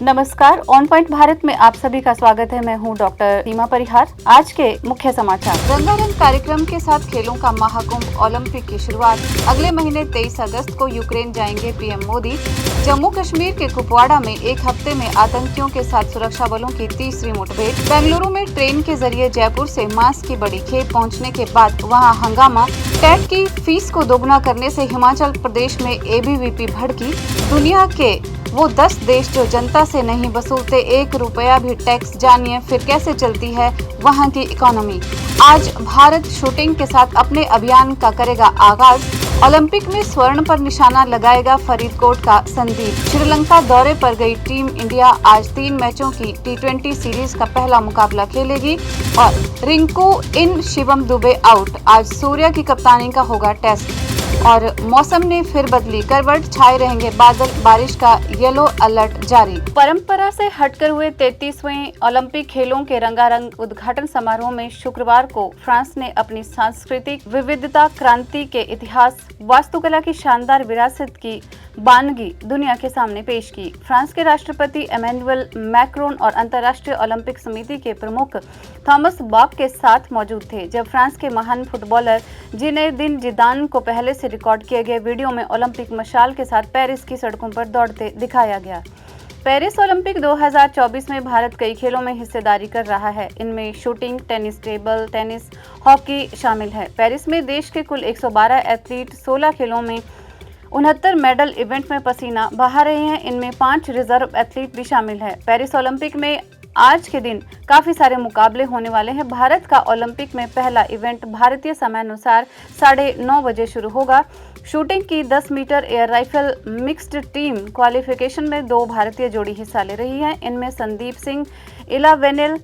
नमस्कार, on point Bharat में आप सभी का स्वागत है। मैं हूं डॉक्टर सीमा परिहार। आज के मुख्य समाचार। रंगारंग कार्यक्रम के साथ खेलों का महाकुंभ ओलंपिक की शुरुआत। अगले महीने 23 अगस्त को यूक्रेन जाएंगे पीएम मोदी। जम्मू कश्मीर के कुपवाड़ा में एक हफ्ते में आतंकियों के साथ सुरक्षा बलों की तीसरी मुठभेड़। बेंगलुरु में ट्रेन के जरिए जयपुर से मास्क की बड़ी खेप पहुँचने के बाद वहाँ हंगामा। टेट की फीस को दोगुना करने से हिमाचल प्रदेश में एबीवीपी भड़की। दुनिया के वो 10 देश जो जनता से नहीं वसूलते 1 रुपया भी टैक्स, जानिए फिर कैसे चलती है वहाँ की इकोनॉमी। आज भारत शूटिंग के साथ अपने अभियान का करेगा आगाज। ओलंपिक में स्वर्ण पर निशाना लगाएगा फरीदकोट का संदीप। श्रीलंका दौरे पर गई टीम इंडिया आज 3 मैचों की T20 सीरीज का पहला मुकाबला खेलेगी। और रिंकू इन, शिवम दुबे आउट। आज सूर्या की कप्तानी का होगा टेस्ट। और मौसम ने फिर बदली करवट, छाए रहेंगे बादल, बारिश का येलो अलर्ट जारी। परंपरा से हटकर हुए 33वें ओलंपिक खेलों के रंगारंग उद्घाटन समारोह में शुक्रवार को फ्रांस ने अपनी सांस्कृतिक विविधता, क्रांति के इतिहास, वास्तुकला की शानदार विरासत की बानगी दुनिया के सामने पेश की। फ्रांस के राष्ट्रपति इमैनुअल मैक्रोन और अंतर्राष्ट्रीय ओलंपिक समिति के प्रमुख थॉमस बाक के साथ मौजूद थे, जब फ्रांस के महान फुटबॉलर जिनेदिन जिदान को पहले से रिकॉर्ड किए गए वीडियो में ओलंपिक मशाल के साथ पेरिस की सड़कों पर दौड़ते दिखाया गया। पेरिस ओलंपिक 2024 में भारत कई खेलों में हिस्सेदारी कर रहा है। इनमें shooting, tennis, table tennis, hockey शामिल है। पेरिस में देश के कुल 112 एथलीट 16 खेलों में 69 मेडल इवेंट में पसीना बहा रहे हैं। इनमें 5 रिजर्व एथलीट भी शामिल है। पेरिस ओलंपिक में आज के दिन काफी सारे मुकाबले होने वाले हैं। भारत का ओलंपिक में पहला इवेंट भारतीय समय अनुसार 9:30 बजे शुरू होगा। शूटिंग की 10 metre air rifle mixed team qualification में 2 भारतीय जोड़ी हिस्सा ले रही है। इनमें संदीप सिंह, इला वेनेल,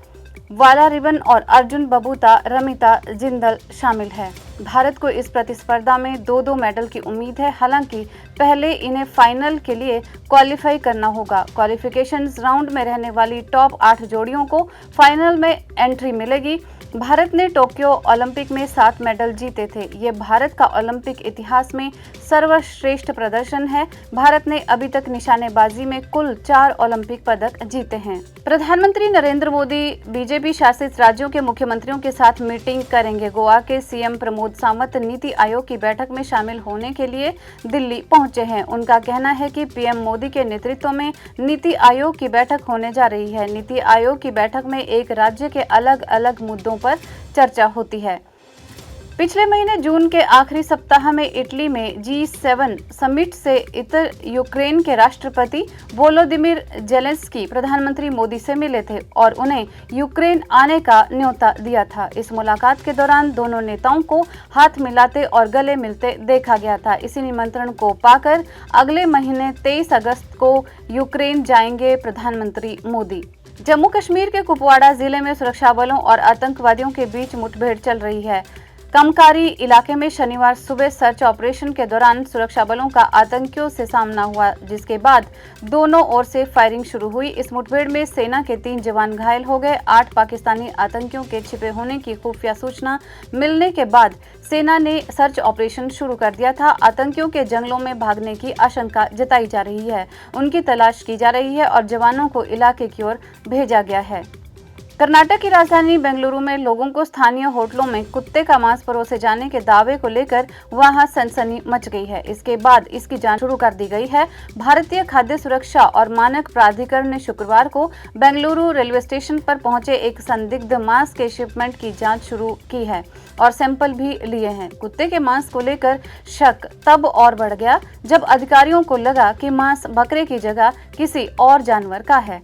वाला रिबन और अर्जुन बबूता, रमिता जिंदल शामिल है। भारत को इस प्रतिस्पर्धा में 2-2 मेडल की उम्मीद है। हालांकि पहले इन्हें फाइनल के लिए क्वालिफाई करना होगा। क्वालिफिकेशन राउंड में रहने वाली टॉप 8 जोड़ियों को फाइनल में एंट्री मिलेगी। भारत ने टोक्यो ओलंपिक में 7 मेडल जीते थे। ये भारत का ओलंपिक इतिहास में सर्वश्रेष्ठ प्रदर्शन है। भारत ने अभी तक निशानेबाजी में कुल 4 ओलंपिक पदक जीते हैं। प्रधानमंत्री नरेंद्र मोदी बीजेपी शासित राज्यों के मुख्यमंत्रियों के साथ मीटिंग करेंगे। गोवा के सीएम प्रमोद सावंत नीति आयोग की बैठक में शामिल होने के लिए दिल्ली पहुंचे हैं। उनका कहना है कि पीएम मोदी के नेतृत्व में नीति आयोग की बैठक होने जा रही है। नीति आयोग की बैठक में एक राज्य के अलग अलग मुद्दों पर चर्चा होती है। पिछले महीने जून के आखिरी सप्ताह में इटली में G7 समिट से इतर यूक्रेन के राष्ट्रपति वोलोदिमीर जेलेंस्की प्रधानमंत्री मोदी से मिले थे और उन्हें यूक्रेन आने का न्योता दिया था। इस मुलाकात के दौरान दोनों नेताओं को हाथ मिलाते और गले मिलते देखा गया था। इसी निमंत्रण को पाकर अगले महीने 23 अगस्त को यूक्रेन जाएंगे प्रधानमंत्री मोदी। जम्मू कश्मीर के कुपवाड़ा जिले में सुरक्षा बलों और आतंकवादियों के बीच मुठभेड़ चल रही है। कमकारी इलाके में शनिवार सुबह सर्च ऑपरेशन के दौरान सुरक्षा बलों का आतंकियों से सामना हुआ, जिसके बाद दोनों ओर से फायरिंग शुरू हुई। इस मुठभेड़ में सेना के 3 जवान घायल हो गए। 8 पाकिस्तानी आतंकियों के छिपे होने की खुफिया सूचना मिलने के बाद सेना ने सर्च ऑपरेशन शुरू कर दिया था। आतंकियों के जंगलों में भागने की आशंका जताई जा रही है। उनकी तलाश की जा रही है और जवानों को इलाके की ओर भेजा गया है। कर्नाटक की राजधानी बेंगलुरु में लोगों को स्थानीय होटलों में कुत्ते का मांस परोसे जाने के दावे को लेकर वहां सनसनी मच गई है। इसके बाद इसकी जांच शुरू कर दी गई है। भारतीय खाद्य सुरक्षा और मानक प्राधिकरण ने शुक्रवार को बेंगलुरु रेलवे स्टेशन पर पहुंचे एक संदिग्ध मांस के शिपमेंट की जांच शुरू की है और सैंपल भी लिए हैं। कुत्ते के मांस को लेकर शक तब और बढ़ गया जब अधिकारियों को लगा कि मांस बकरे की जगह किसी और जानवर का है।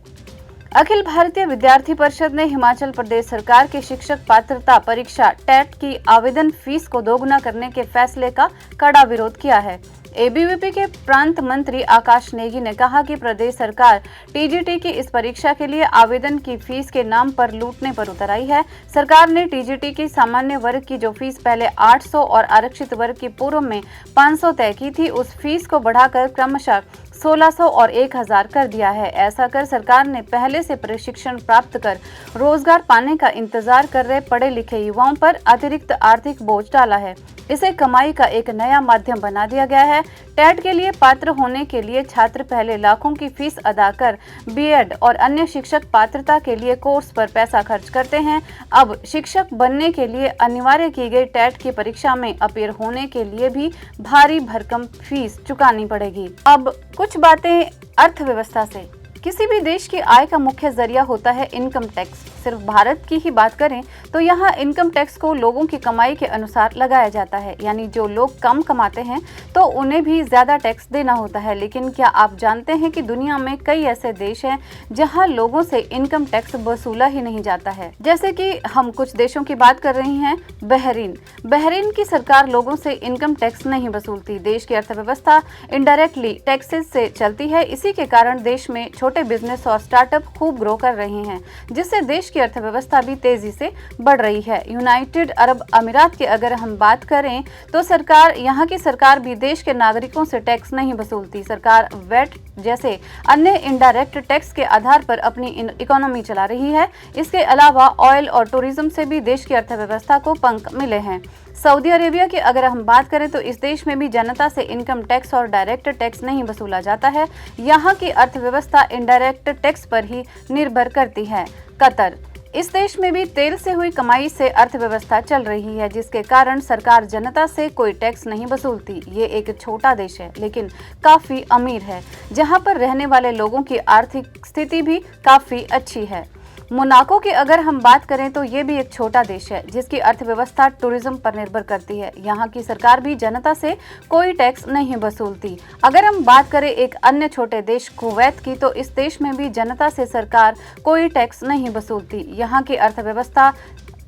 अखिल भारतीय विद्यार्थी परिषद ने हिमाचल प्रदेश सरकार के शिक्षक पात्रता परीक्षा टेट की आवेदन फीस को दोगुना करने के फैसले का कड़ा विरोध किया है। एबीवीपी के प्रांत मंत्री आकाश नेगी ने कहा कि प्रदेश सरकार टीजीटी की इस परीक्षा के लिए आवेदन की फीस के नाम पर लूटने पर उतर आई है। सरकार ने टीजीटी की सामान्य वर्ग की जो फीस पहले 800 और आरक्षित वर्ग की पूर्व में 500 तय की थी, उस फीस को बढ़ाकर क्रमशः 1600 और 1000 कर दिया है। ऐसा कर सरकार ने पहले से प्रशिक्षण प्राप्त कर रोजगार पाने का इंतजार कर रहे पढ़े लिखे युवाओं पर अतिरिक्त आर्थिक बोझ डाला है। इसे कमाई का एक नया माध्यम बना दिया गया है। टेट के लिए पात्र होने के लिए छात्र पहले लाखों की फीस अदा कर बीएड और अन्य शिक्षक पात्रता के लिए कोर्स पर पैसा खर्च करते हैं। अब शिक्षक बनने के लिए अनिवार्य की गई टेट की परीक्षा में अपीयर होने के लिए भी भारी भरकम फीस चुकानी पड़ेगी। अब कुछ बातें अर्थव्यवस्था से। किसी भी देश की आय का मुख्य जरिया होता है इनकम टैक्स। सिर्फ भारत की ही बात करें तो यहाँ इनकम टैक्स को लोगों की कमाई के अनुसार लगाया जाता है, यानी जो लोग कम कमाते हैं तो उन्हें भी ज्यादा टैक्स देना होता है। लेकिन क्या आप जानते हैं कि दुनिया में कई ऐसे देश हैं जहाँ लोगों से इनकम टैक्स वसूला ही नहीं जाता है। जैसे कि हम कुछ देशों की बात कर रहे हैं, बहरीन की सरकार लोगों से इनकम टैक्स नहीं वसूलती। देश की अर्थव्यवस्था इनडायरेक्टली टैक्सेस से चलती है। इसी के कारण देश में छोटे बिजनेस और स्टार्टअप खूब ग्रो कर रहे हैं, जिससे देश की अर्थव्यवस्था भी तेजी से बढ़ रही है। यूनाइटेड अरब अमीरात की अगर हम बात करें तो यहाँ की सरकार भी देश के नागरिकों से टैक्स नहीं वसूलती। सरकार वेट जैसे अन्य इनडायरेक्ट टैक्स के आधार पर अपनी इकोनॉमी चला रही है। इसके अलावा ऑयल और टूरिज्म से भी देश की अर्थव्यवस्था को पंख मिले हैं। सऊदी अरेबिया की अगर हम बात करें तो इस देश में भी जनता से इनकम टैक्स और डायरेक्ट टैक्स नहीं वसूला जाता है। यहाँ की अर्थव्यवस्था इनडायरेक्ट टैक्स पर ही निर्भर करती है। कतर, इस देश में भी तेल से हुई कमाई से अर्थव्यवस्था चल रही है, जिसके कारण सरकार जनता से कोई टैक्स नहीं वसूलती। ये एक छोटा देश है लेकिन काफी अमीर है, जहां पर रहने वाले लोगों की आर्थिक स्थिति भी काफी अच्छी है। मोनाको की अगर हम बात करें तो ये भी एक छोटा देश है जिसकी अर्थव्यवस्था टूरिज्म पर निर्भर करती है। यहाँ की सरकार भी जनता से कोई टैक्स नहीं वसूलती। अगर हम बात करें एक अन्य छोटे देश कुवैत की तो इस देश में भी जनता से सरकार कोई टैक्स नहीं वसूलती। यहाँ की अर्थव्यवस्था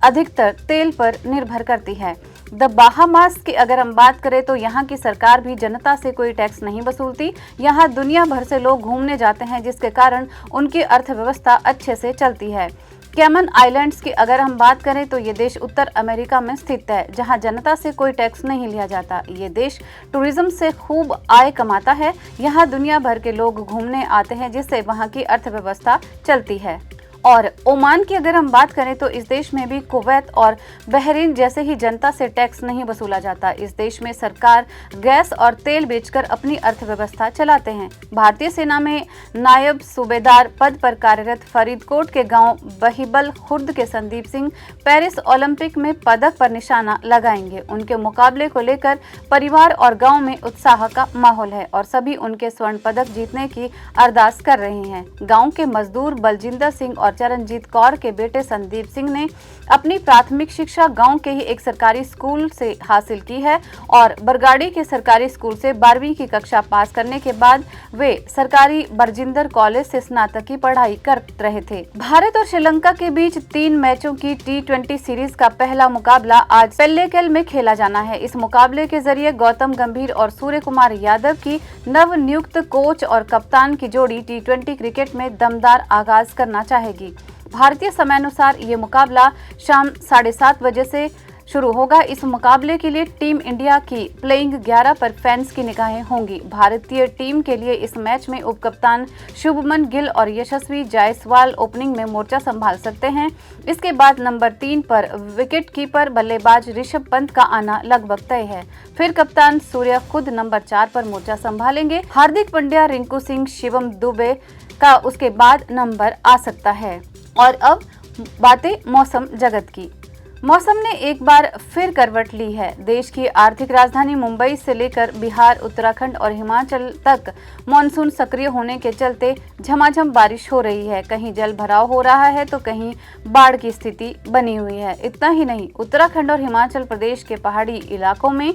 अधिकतर तेल पर निर्भर करती है। द बाहामास की अगर हम बात करें तो यहाँ की सरकार भी जनता से कोई टैक्स नहीं वसूलती। यहाँ दुनिया भर से लोग घूमने जाते हैं, जिसके कारण उनकी अर्थव्यवस्था अच्छे से चलती है। कैमन आइलैंड्स की अगर हम बात करें तो ये देश उत्तर अमेरिका में स्थित है, जहाँ जनता से कोई टैक्स नहीं लिया जाता। ये देश टूरिज्म से खूब आय कमाता है। यहाँ दुनिया भर के लोग घूमने आते हैं, जिससे वहाँ की अर्थव्यवस्था चलती है। और ओमान की अगर हम बात करें तो इस देश में भी कुवैत और बहरीन जैसे ही जनता से टैक्स नहीं वसूला जाता। इस देश में सरकार गैस और तेल बेचकर अपनी अर्थव्यवस्था चलाते हैं। भारतीय सेना में नायब सूबेदार पद पर कार्यरत फरीदकोट के गांव बहिबल खुर्द के संदीप सिंह पेरिस ओलंपिक में पदक पर निशाना लगाएंगे। उनके मुकाबले को लेकर परिवार और गाँव में उत्साह का माहौल है और सभी उनके स्वर्ण पदक जीतने की अरदास कर रहे हैं। गाँव के मजदूर बलजिंदर सिंह और चरणजीत कौर के बेटे संदीप सिंह ने अपनी प्राथमिक शिक्षा गांव के ही एक सरकारी स्कूल से हासिल की है और बरगाड़ी के सरकारी स्कूल से 12वीं की कक्षा पास करने के बाद वे सरकारी बरजिंदर कॉलेज से स्नातक की पढ़ाई कर रहे थे। भारत और श्रीलंका के बीच 3 मैचों की T20 सीरीज का पहला मुकाबला आज पेल्लेकेल में खेला जाना है। इस मुकाबले के जरिए गौतम गंभीर और सूर्य कुमार यादव की नवनियुक्त कोच और कप्तान की जोड़ी T20 क्रिकेट में दमदार आगाज करना चाहेगी। भारतीय समयानुसार ये मुकाबला शाम 7:30 बजे से शुरू होगा। इस मुकाबले के लिए टीम इंडिया की प्लेइंग 11 पर फैंस की निगाहें होंगी। भारतीय टीम के लिए इस मैच में उपकप्तान शुभमन गिल और यशस्वी जायसवाल ओपनिंग में मोर्चा संभाल सकते हैं। इसके बाद नंबर 3 पर विकेट कीपर बल्लेबाज ऋषभ पंत का आना लगभग तय है। फिर कप्तान सूर्य खुद नंबर 4 पर मोर्चा संभालेंगे। हार्दिक पांड्या, रिंकू सिंह, शिवम दुबे का उसके बाद नंबर आ सकता है। और अब बातें मौसम जगत की। मौसम ने एक बार फिर करवट ली है। देश की आर्थिक राजधानी मुंबई से लेकर बिहार, उत्तराखंड और हिमाचल तक मानसून सक्रिय होने के चलते झमाझम बारिश हो रही है। कहीं जल भराव हो रहा है तो कहीं बाढ़ की स्थिति बनी हुई है। इतना ही नहीं, उत्तराखंड और हिमाचल प्रदेश के पहाड़ी इलाकों में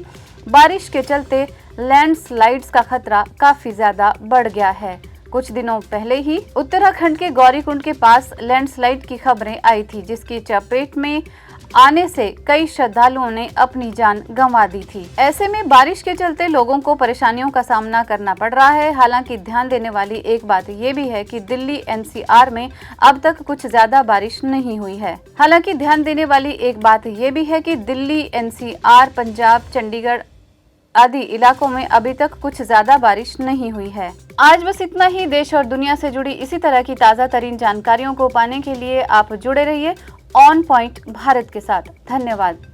बारिश के चलते लैंडस्लाइड्स का खतरा काफी ज्यादा बढ़ गया है। कुछ दिनों पहले ही उत्तराखंड के गौरीकुंड के पास लैंडस्लाइड की खबरें आई थी, जिसकी चपेट में आने से कई श्रद्धालुओं ने अपनी जान गंवा दी थी। ऐसे में बारिश के चलते लोगों को परेशानियों का सामना करना पड़ रहा है। हालांकि ध्यान देने वाली एक बात ये भी है कि दिल्ली NCR में अब तक कुछ ज्यादा बारिश नहीं हुई है। पंजाब, चंडीगढ़ आदि इलाकों में अभी तक कुछ ज्यादा बारिश नहीं हुई है। आज बस इतना ही। देश और दुनिया से जुड़ी इसी तरह की ताज़ा तरीन जानकारियों को पाने के लिए आप जुड़े रहिए ऑन पॉइंट भारत के साथ। धन्यवाद।